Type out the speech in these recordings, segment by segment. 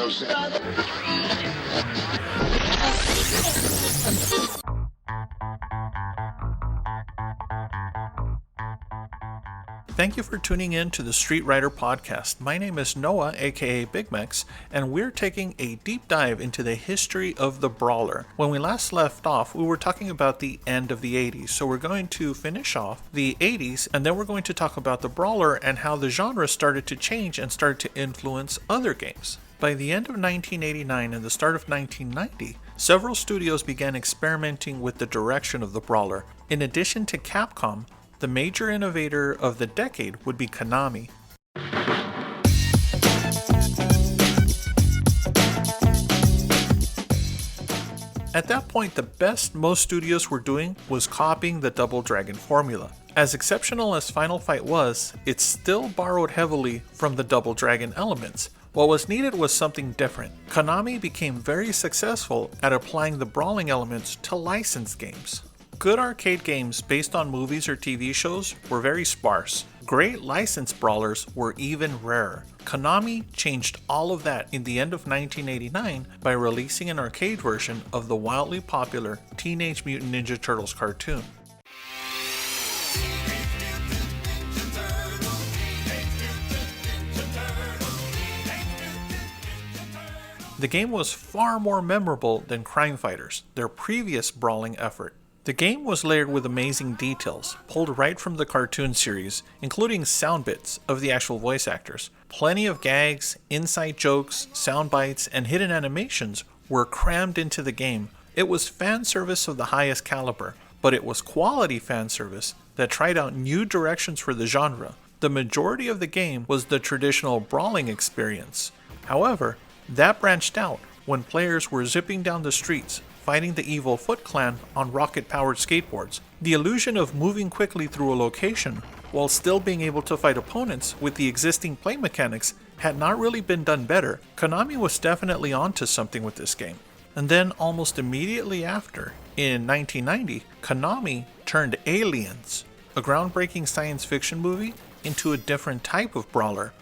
Thank you for tuning in to the Street Writer Podcast. My name is Noah, aka Big Mex, and we're taking a deep dive into the history of the Brawler. When we last left off, we were talking about the end of the 80s, so we're going to finish off the 80s, and then we're going to talk about the Brawler and how the genre started to change and started to influence other games. By the end of 1989 and the start of 1990, several studios began experimenting with the direction of the Brawler. In addition to Capcom, the major innovator of the decade would be Konami. At that point, the best most studios were doing was copying the Double Dragon formula. As exceptional as Final Fight was, it still borrowed heavily from the Double Dragon elements. What was needed was something different. Konami became very successful at applying the brawling elements to licensed games. Good arcade games based on movies or TV shows were very sparse. Great licensed brawlers were even rarer. Konami changed all of that in the end of 1989 by releasing an arcade version of the wildly popular Teenage Mutant Ninja Turtles cartoon. The game was far more memorable than Crime Fighters, their previous brawling effort. The game was layered with amazing details, pulled right from the cartoon series, including sound bits of the actual voice actors. Plenty of gags, inside jokes, sound bites, and hidden animations were crammed into the game. It was fan service of the highest caliber, but it was quality fan service that tried out new directions for the genre. The majority of the game was the traditional brawling experience. However, that branched out when players were zipping down the streets, fighting the evil Foot Clan on rocket-powered skateboards. The illusion of moving quickly through a location while still being able to fight opponents with the existing play mechanics had not really been done better. Konami was definitely onto something with this game. And then almost immediately after, in 1990, Konami turned Aliens, a groundbreaking science fiction movie, into a different type of brawler.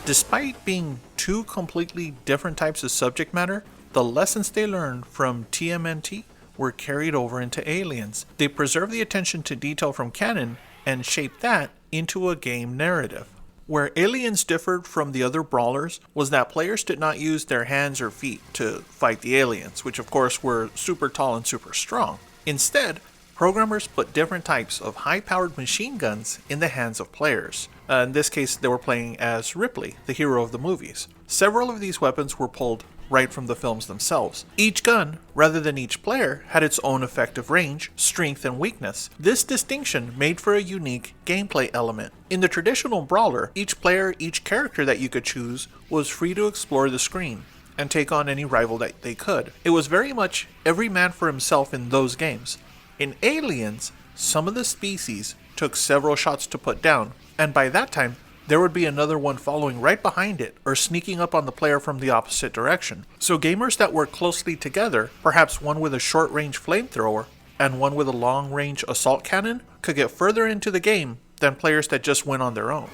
Despite being two completely different types of subject matter, the lessons they learned from TMNT were carried over into Aliens. They preserved the attention to detail from canon and shaped that into a game narrative. Where Aliens differed from the other brawlers was that players did not use their hands or feet to fight the aliens, which of course were super tall and super strong. Instead, programmers put different types of high-powered machine guns in the hands of players. In this case, they were playing as Ripley, the hero of the movies. Several of these weapons were pulled right from the films themselves. Each gun, rather than each player, had its own effective range, strength, and weakness. This distinction made for a unique gameplay element. In the traditional brawler, each player, each character that you could choose, was free to explore the screen and take on any rival that they could. It was very much every man for himself in those games. In Aliens, some of the species took several shots to put down, and by that time, there would be another one following right behind it or sneaking up on the player from the opposite direction. So gamers that worked closely together, perhaps one with a short-range flamethrower and one with a long-range assault cannon, could get further into the game than players that just went on their own.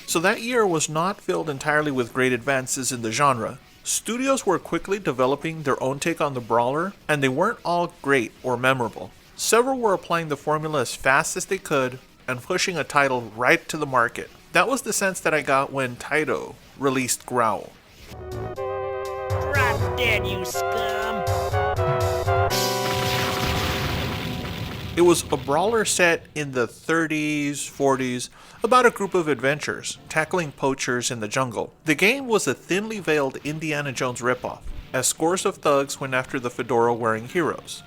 So that year was not filled entirely with great advances in the genre. Studios were quickly developing their own take on the brawler, and they weren't all great or memorable. Several were applying the formula as fast as they could and pushing a title right to the market. That was the sense that I got when Taito released Growl. Drop dead, you scum! It was a brawler set in the 30s, 40s, about a group of adventurers tackling poachers in the jungle. The game was a thinly veiled Indiana Jones ripoff, as scores of thugs went after the fedora-wearing heroes.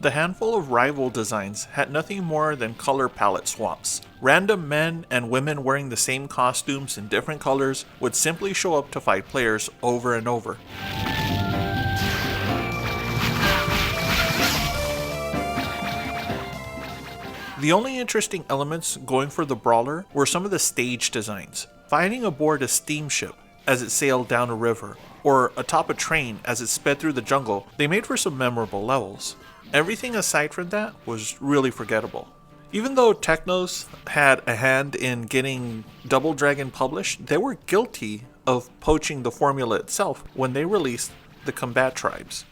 The handful of rival designs had nothing more than color palette swaps. Random men and women wearing the same costumes in different colors would simply show up to fight players over and over. The only interesting elements going for the brawler were some of the stage designs. Fighting aboard a steamship as it sailed down a river, or atop a train as it sped through the jungle, they made for some memorable levels. Everything aside from that was really forgettable. Even though Technos had a hand in getting Double Dragon published, they were guilty of poaching the formula itself when they released the Combat Tribes.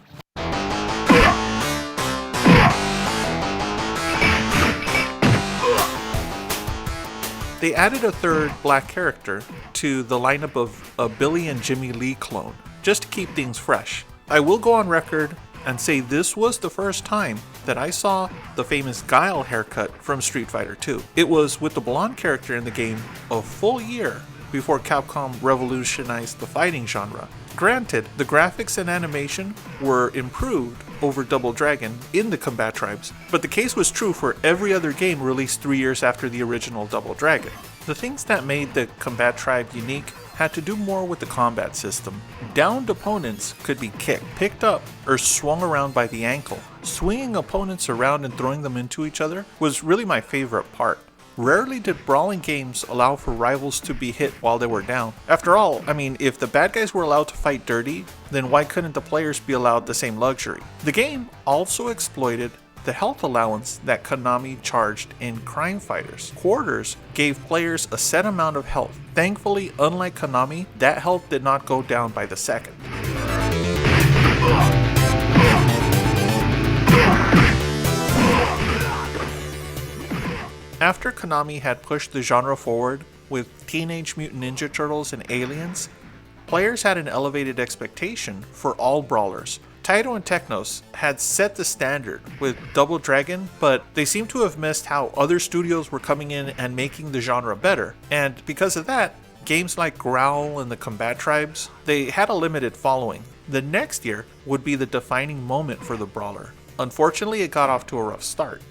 They added a third black character to the lineup of a Billy and Jimmy Lee clone, just to keep things fresh. I will go on record and say this was the first time that I saw the famous Guile haircut from Street Fighter II. It was with the blonde character in the game a full year before Capcom revolutionized the fighting genre. Granted, the graphics and animation were improved over Double Dragon in the Combat Tribes, but the case was true for every other game released 3 years after the original Double Dragon. The things that made the Combat Tribe unique had to do more with the combat system. Downed opponents could be kicked, picked up, or swung around by the ankle. Swinging opponents around and throwing them into each other was really my favorite part. Rarely did brawling games allow for rivals to be hit while they were down. After all, if the bad guys were allowed to fight dirty, then why couldn't the players be allowed the same luxury? The game also exploited the health allowance that Konami charged in Crime Fighters. Quarters gave players a set amount of health. Thankfully, unlike Konami, that health did not go down by the second. After Konami had pushed the genre forward with Teenage Mutant Ninja Turtles and Aliens, players had an elevated expectation for all brawlers. Taito and Technos had set the standard with Double Dragon, but they seem to have missed how other studios were coming in and making the genre better. And because of that, games like Growl and the Combat Tribes, they had a limited following. The next year would be the defining moment for the brawler. Unfortunately, it got off to a rough start.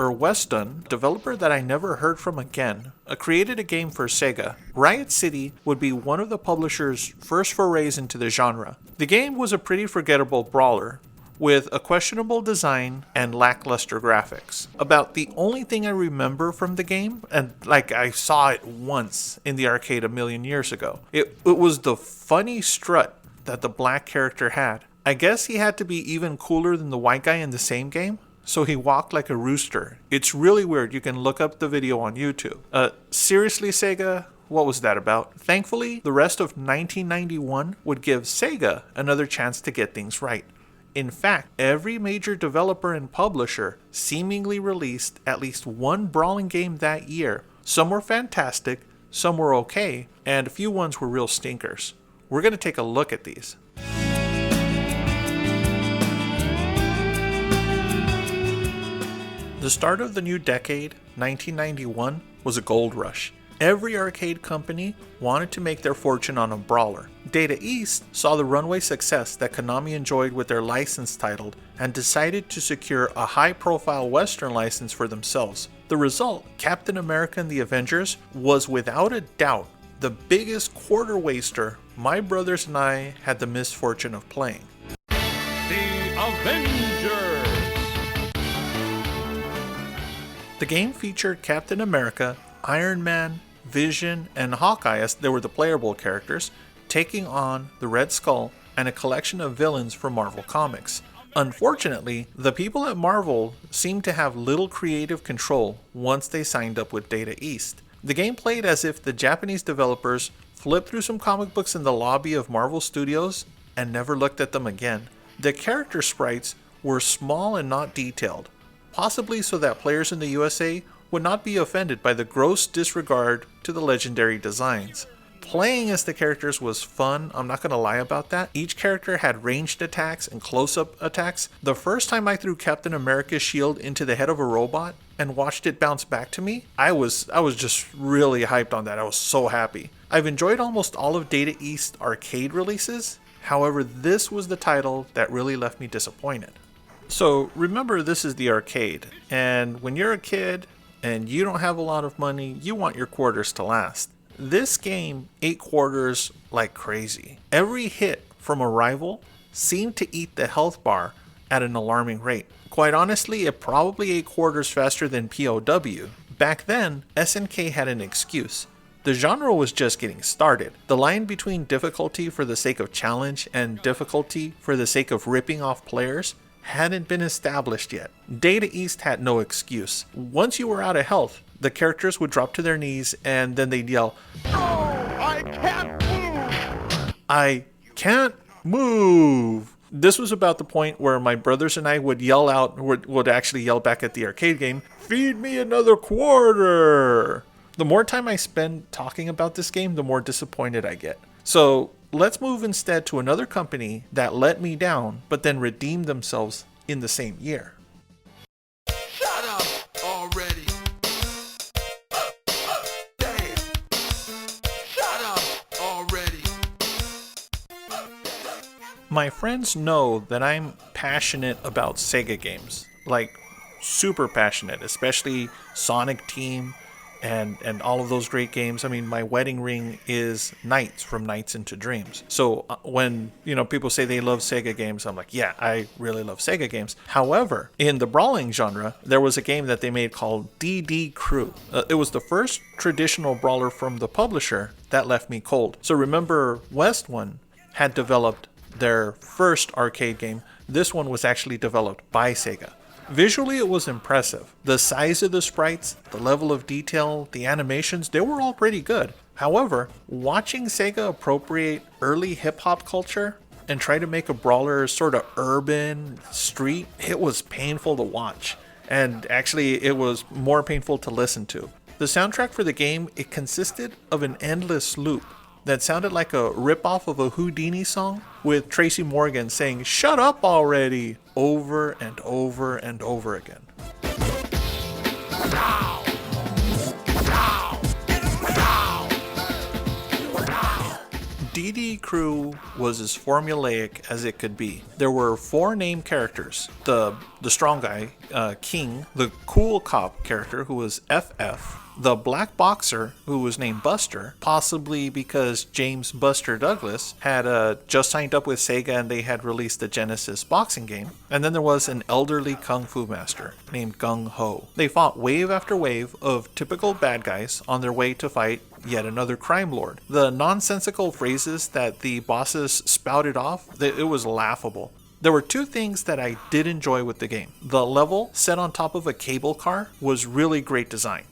Westun, developer that I never heard from again, created a game for Sega. Riot City would be one of the publisher's first forays into the genre. The game was a pretty forgettable brawler, with a questionable design and lackluster graphics. About the only thing I remember from the game, and I saw it once in the arcade a million years ago, it was the funny strut that the black character had. I guess he had to be even cooler than the white guy in the same game, so he walked like a rooster. It's really weird. You can look up the video on YouTube. Seriously, Sega? What was that about? Thankfully, the rest of 1991 would give Sega another chance to get things right. In fact, every major developer and publisher seemingly released at least one brawling game that year. Some were fantastic, some were okay, and a few ones were real stinkers. We're going to take a look at these. The start of the new decade, 1991, was a gold rush. Every arcade company wanted to make their fortune on a brawler. Data East saw the runway success that Konami enjoyed with their license title and decided to secure a high-profile Western license for themselves. The result, Captain America and the Avengers, was without a doubt the biggest quarter waster my brothers and I had the misfortune of playing. The Avengers! The game featured Captain America, Iron Man, Vision, and Hawkeye, as they were the playable characters, taking on the Red Skull and a collection of villains from Marvel Comics. Unfortunately, the people at Marvel seemed to have little creative control once they signed up with Data East. The game played as if the Japanese developers flipped through some comic books in the lobby of Marvel Studios and never looked at them again. The character sprites were small and not detailed, possibly so that players in the USA would not be offended by the gross disregard to the legendary designs. Playing as the characters was fun, I'm not going to lie about that. Each character had ranged attacks and close-up attacks. The first time I threw Captain America's shield into the head of a robot and watched it bounce back to me, I was just really hyped on that. I was so happy. I've enjoyed almost all of Data East arcade releases. However, this was the title that really left me disappointed. So remember, this is the arcade, and when you're a kid and you don't have a lot of money, you want your quarters to last. This game ate quarters like crazy. Every hit from a rival seemed to eat the health bar at an alarming rate. Quite honestly, it probably ate quarters faster than POW. Back then, SNK had an excuse. The genre was just getting started. The line between difficulty for the sake of challenge and difficulty for the sake of ripping off players hadn't been established yet. Data East had no excuse. Once you were out of health, the characters would drop to their knees and then they'd yell, "No, I can't move! I can't move!" This was about the point where my brothers and I would yell out, would actually yell back at the arcade game, "Feed me another quarter!" The more time I spend talking about this game, the more disappointed I get. So let's move instead to another company that let me down, but then redeemed themselves in the same year. Shut up already. Damn. Shut up already. My friends know that I'm passionate about Sega games, like super passionate, especially Sonic Team and all of those great games. I mean, my wedding ring is Nights from Nights into Dreams. So when, people say they love Sega games, I'm like, yeah, I really love Sega games. However, in the brawling genre, there was a game that they made called DD Crew. It was the first traditional brawler from the publisher that left me cold. So remember, West One had developed their first arcade game. This one was actually developed by Sega. Visually, it was impressive. The size of the sprites, the level of detail, the animations, they were all pretty good. However, watching Sega appropriate early hip-hop culture and try to make a brawler sort of urban, street, it was painful to watch. And actually, it was more painful to listen to. The soundtrack for the game, it consisted of an endless loop that sounded like a ripoff of a Houdini song with Tracy Morgan saying, "Shut up already," over and over and over again. DD Crew was as formulaic as it could be. There were 4 named characters. The strong guy, King, the cool cop character who was FF, the black boxer who was named Buster, possibly because James Buster Douglas had just signed up with Sega and they had released the Genesis boxing game. And then there was an elderly kung fu master named Gung Ho. They fought wave after wave of typical bad guys on their way to fight yet another crime lord. The nonsensical phrases that the bosses spouted off, it was laughable. There were 2 things that I did enjoy with the game. The level set on top of a cable car was really great design.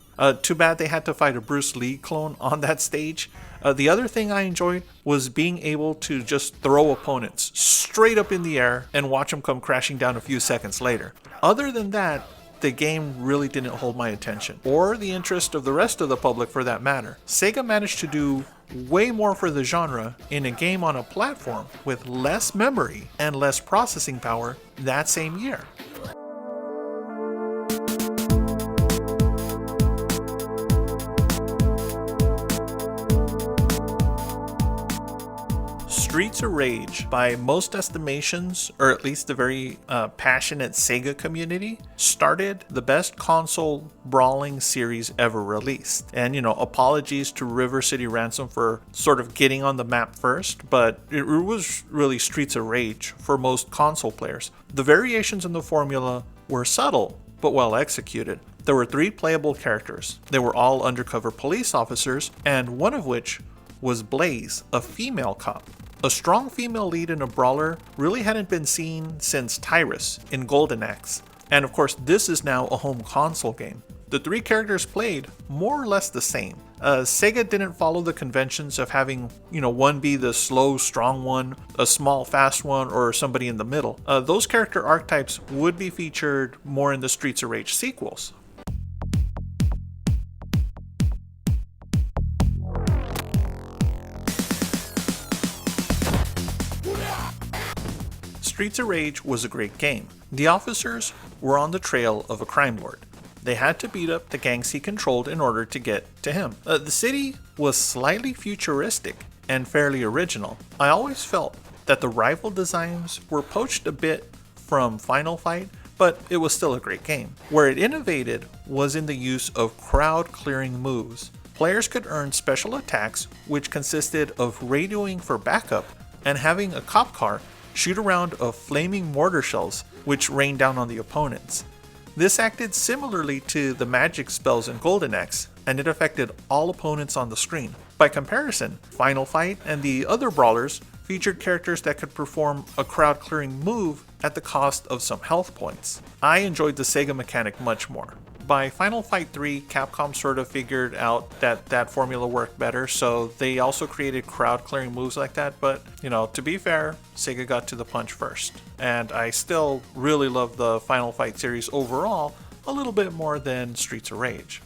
Too bad they had to fight a Bruce Lee clone on that stage. The other thing I enjoyed was being able to just throw opponents straight up in the air and watch them come crashing down a few seconds later. Other than that, the game really didn't hold my attention, or the interest of the rest of the public for that matter. Sega managed to do way more for the genre in a game on a platform with less memory and less processing power that same year. Streets of Rage, by most estimations, or at least the very passionate Sega community, started the best console brawling series ever released. And, apologies to River City Ransom for sort of getting on the map first, but it was really Streets of Rage for most console players. The variations in the formula were subtle, but well executed. There were 3 playable characters. They were all undercover police officers, and one of which was Blaze, a female cop. A strong female lead in a brawler really hadn't been seen since Tyrus in Golden Axe. And of course, this is now a home console game. The 3 characters played more or less the same. Sega didn't follow the conventions of having, one be the slow, strong one, a small, fast one, or somebody in the middle. Those character archetypes would be featured more in the Streets of Rage sequels. Streets of Rage was a great game. The officers were on the trail of a crime lord. They had to beat up the gangs he controlled in order to get to him. The city was slightly futuristic and fairly original. I always felt that the rival designs were poached a bit from Final Fight, but it was still a great game. Where it innovated was in the use of crowd clearing moves. Players could earn special attacks, which consisted of radioing for backup and having a cop car shoot a round of flaming mortar shells which rained down on the opponents. This acted similarly to the magic spells in Golden Axe, and it affected all opponents on the screen. By comparison, Final Fight and the other brawlers featured characters that could perform a crowd clearing move at the cost of some health points. I enjoyed the Sega mechanic much more. By Final Fight 3, Capcom sort of figured out that that formula worked better, so they also created crowd clearing moves like that, but, to be fair, Sega got to the punch first. And I still really love the Final Fight series overall, a little bit more than Streets of Rage.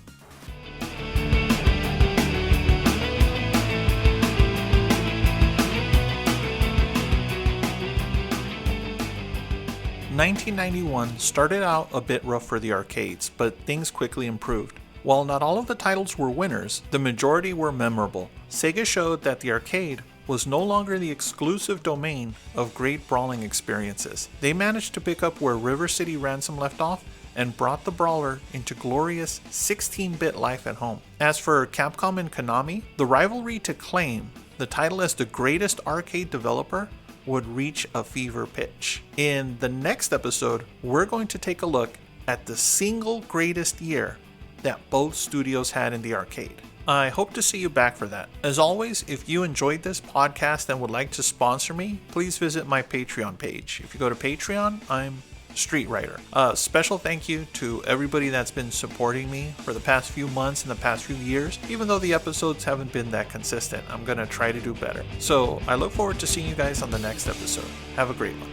1991 started out a bit rough for the arcades, but things quickly improved. While not all of the titles were winners, the majority were memorable. Sega showed that the arcade was no longer the exclusive domain of great brawling experiences. They managed to pick up where River City Ransom left off and brought the Brawler into glorious 16-bit life at home. As for Capcom and Konami, the rivalry to claim the title as the greatest arcade developer would reach a fever pitch. In the next episode, we're going to take a look at the single greatest year that both studios had in the arcade. I hope to see you back for that. As always, if you enjoyed this podcast and would like to sponsor me, please visit my Patreon page. If you go to Patreon, I'm Street Writer. Special thank you to everybody that's been supporting me for the past few months and the past few years. Even though the episodes haven't been that consistent, I'm gonna try to do better. So I look forward to seeing you guys on the next episode. Have a great one.